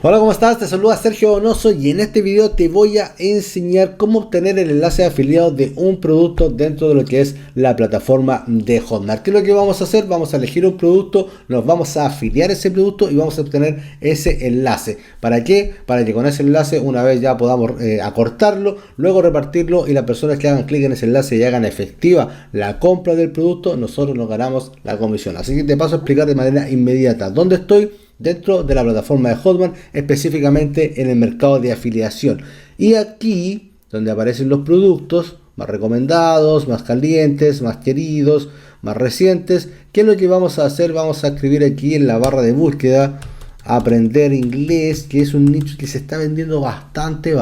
Hola, ¿cómo estás? Te saluda Sergio Donoso y en este video te voy a enseñar cómo obtener el enlace de afiliado de un producto dentro de lo que es la plataforma de Hotmart. ¿Qué es lo que vamos a hacer? Vamos a elegir un producto, nos vamos a afiliar a ese producto y vamos a obtener ese enlace. ¿Para qué? Para que con ese enlace, una vez ya podamos acortarlo, luego repartirlo y las personas que hagan clic en ese enlace y hagan efectiva la compra del producto, nosotros nos ganamos la comisión. Así que te paso a explicar de manera inmediata dónde estoy. Dentro de la plataforma de Hotmart, específicamente en el mercado de afiliación. Y aquí, donde aparecen los productos más recomendados, más calientes, más queridos, más recientes, ¿qué es lo que vamos a hacer? Vamos a escribir aquí en la barra de búsqueda aprender inglés, que es un nicho que se está vendiendo bastante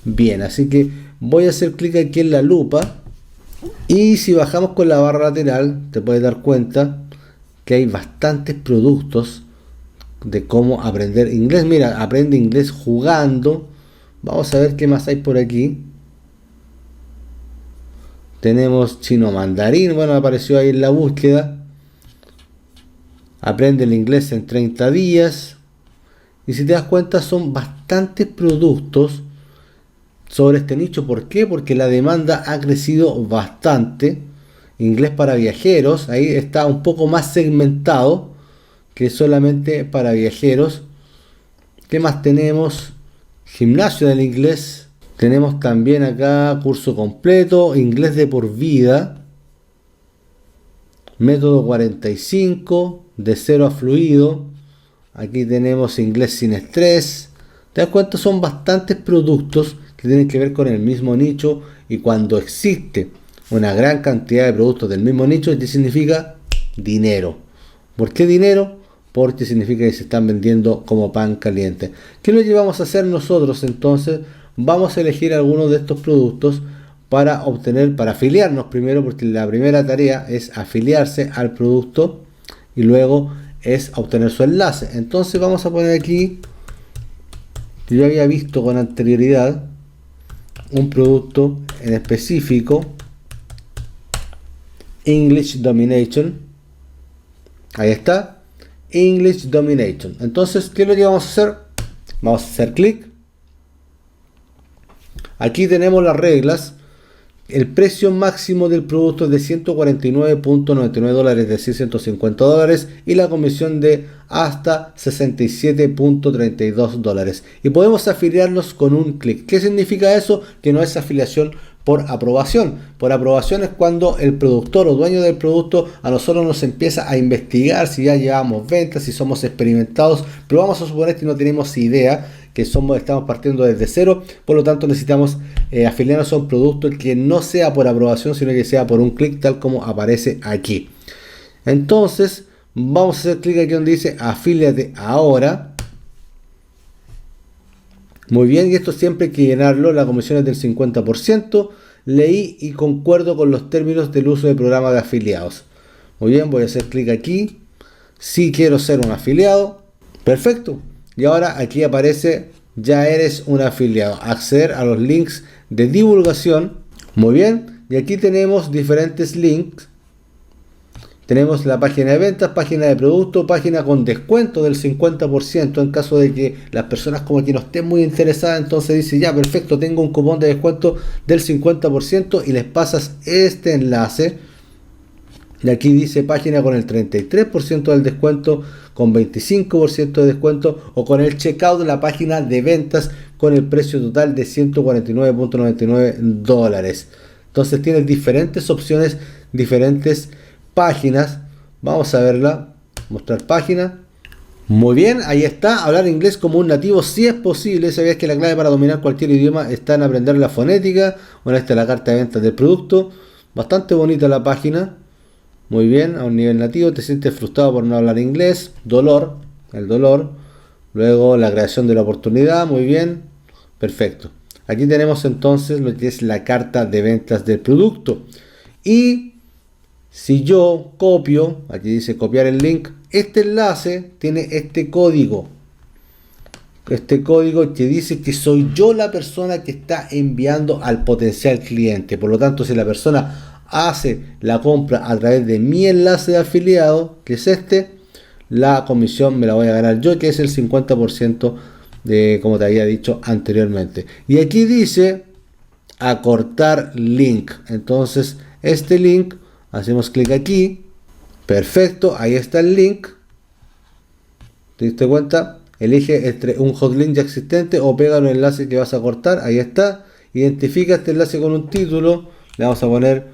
bien. Así que voy a hacer clic aquí en la lupa y si bajamos con la barra lateral, te puedes dar cuenta que hay bastantes productos de cómo aprender inglés. Mira, aprende inglés jugando. Vamos a ver qué más hay por aquí. Tenemos chino mandarín. Bueno, apareció ahí en la búsqueda. Aprende el inglés en 30 días. Y si te das cuenta, son bastantes productos sobre este nicho. ¿Por qué? Porque la demanda ha crecido bastante. Inglés para viajeros. Ahí está un poco más segmentado que es solamente para viajeros. ¿Qué más tenemos? Gimnasio del inglés. Tenemos también acá curso completo, inglés de por vida, método 45, de cero a fluido. Aquí tenemos inglés sin estrés. ¿Te das cuenta? Son bastantes productos que tienen que ver con el mismo nicho, y cuando existe una gran cantidad de productos del mismo nicho, ¿qué significa? Dinero. ¿Por qué dinero? Porque significa que se están vendiendo como pan caliente. ¿Qué es lo que vamos a hacer nosotros entonces? Vamos a elegir algunos de estos productos para obtener, para afiliarnos primero, porque la primera tarea es afiliarse al producto y luego es obtener su enlace. Entonces vamos a poner aquí, que yo había visto con anterioridad un producto en específico, English Domination. Ahí está. English Domination. Entonces, ¿qué es lo que vamos a hacer? Vamos a hacer clic. Aquí tenemos las reglas. El precio máximo del producto es de 149.99 dólares, es decir, 150 dólares, y la comisión de hasta 67.32 dólares. Y podemos afiliarnos con un clic. ¿Qué significa eso? Que no es afiliación por aprobación. Por aprobación es cuando el productor o dueño del producto a nosotros nos empieza a investigar si ya llevamos ventas, si somos experimentados, pero vamos a suponer que no tenemos idea, que estamos partiendo desde cero, por lo tanto necesitamos afiliarnos a un producto que no sea por aprobación, sino que sea por un clic, tal como aparece aquí. Entonces vamos a hacer clic aquí donde dice afíliate ahora. Muy bien, y esto siempre hay que llenarlo. La comisión es del 50%. Leí y concuerdo con los términos del uso del programa de afiliados. Muy bien, voy a hacer clic aquí. Si quiero ser un afiliado. Perfecto. Y ahora aquí aparece ya eres un afiliado. Acceder a los links de divulgación. Muy bien. Y aquí tenemos diferentes links. Tenemos la página de ventas, página de producto, página con descuento del 50% en caso de que las personas como que no estén muy interesadas. Entonces dice, ya perfecto, tengo un cupón de descuento del 50% y les pasas este enlace. Y aquí dice página con el 33% del descuento, con 25% de descuento o con el checkout de la página de ventas con el precio total de 149.99 dólares. Entonces tienes diferentes opciones, diferentes páginas. Vamos a verla. Mostrar página. Muy bien, ahí está. Hablar inglés como un nativo si es posible. ¿Sabías que la clave para dominar cualquier idioma está en aprender la fonética? Bueno, esta es la carta de ventas del producto. Bastante bonita la página. Muy bien, a un nivel nativo. Te sientes frustrado por no hablar inglés. Dolor, el dolor. Luego la creación de la oportunidad. Muy bien, perfecto. Aquí tenemos entonces lo que es la carta de ventas del producto. Y si yo copio, aquí dice copiar el link, este enlace tiene este código que dice que soy yo la persona que está enviando al potencial cliente. Por lo tanto, si la persona hace la compra a través de mi enlace de afiliado, que es este, la comisión me la voy a ganar yo, que es el 50% de, como te había dicho anteriormente. Y aquí dice acortar link. Entonces este link, hacemos clic aquí. Perfecto, ahí está el link. ¿Te diste cuenta? Elige entre un hotlink ya existente o pega un enlace que vas a cortar. Ahí está. Identifica este enlace con un título. Le vamos a poner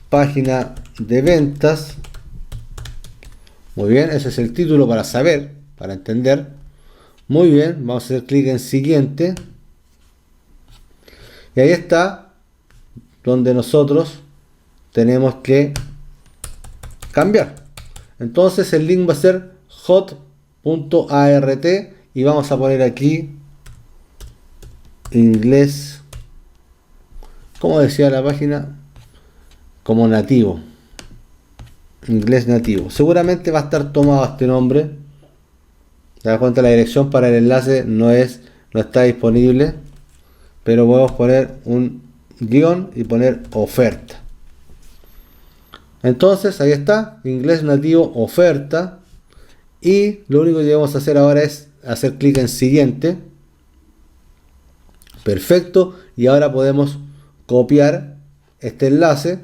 página de ventas. Muy bien, ese es el título para saber, para entender. Muy bien, vamos a hacer clic en siguiente. Y ahí está, donde nosotros tenemos que cambiar. Entonces el link va a ser hot.art y vamos a poner aquí inglés, como decía la página, como nativo. Inglés nativo. Seguramente va a estar tomado este nombre. Te das cuenta, la dirección para el enlace no está disponible, pero podemos poner un guión y poner oferta. Entonces ahí está, inglés nativo oferta, y lo único que debemos hacer ahora es hacer clic en siguiente. Perfecto, y ahora podemos copiar este enlace.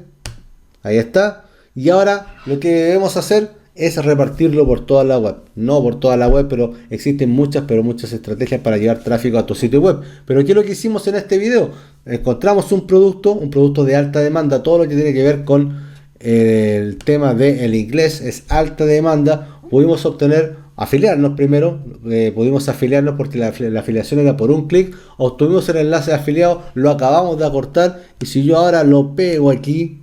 Ahí está. Y ahora lo que debemos hacer es repartirlo por toda la web. No por toda la web, pero existen muchas estrategias para llevar tráfico a tu sitio web. Pero ¿qué es lo que hicimos en este video? Encontramos un producto de alta demanda. Todo lo que tiene que ver con el tema del inglés es alta demanda. Pudimos afiliarnos primero. Pudimos afiliarnos porque la afiliación era por un clic. Obtuvimos el enlace de afiliado, lo acabamos de acortar. Y si yo ahora lo pego aquí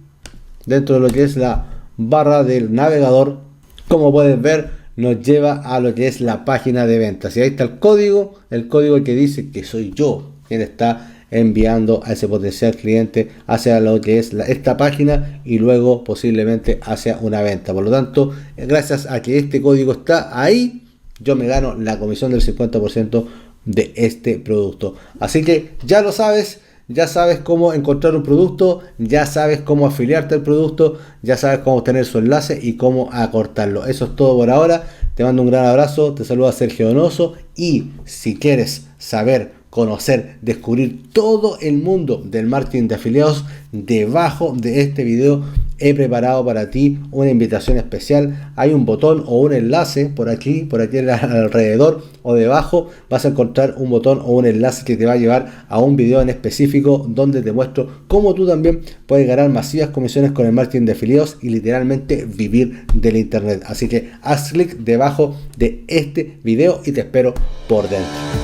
dentro de lo que es la barra del navegador, como puedes ver, nos lleva a lo que es la página de ventas. Y ahí está el código que dice que soy yo quien está enviando a ese potencial cliente hacia lo que es esta página y luego posiblemente hacia una venta. Por lo tanto, gracias a que este código está ahí, yo me gano la comisión del 50% de este producto. Así que ya lo sabes. Ya sabes cómo encontrar un producto, ya sabes cómo afiliarte al producto, ya sabes cómo obtener su enlace y cómo acortarlo. Eso es todo por ahora. Te mando un gran abrazo, te saluda Sergio Donoso, y si quieres saber, conocer, descubrir todo el mundo del marketing de afiliados, debajo de este video he preparado para ti una invitación especial. Hay un botón o un enlace por aquí alrededor o debajo. Vas a encontrar un botón o un enlace que te va a llevar a un video en específico donde te muestro cómo tú también puedes ganar masivas comisiones con el marketing de afiliados y literalmente vivir del internet. Así que haz clic debajo de este video y te espero por dentro.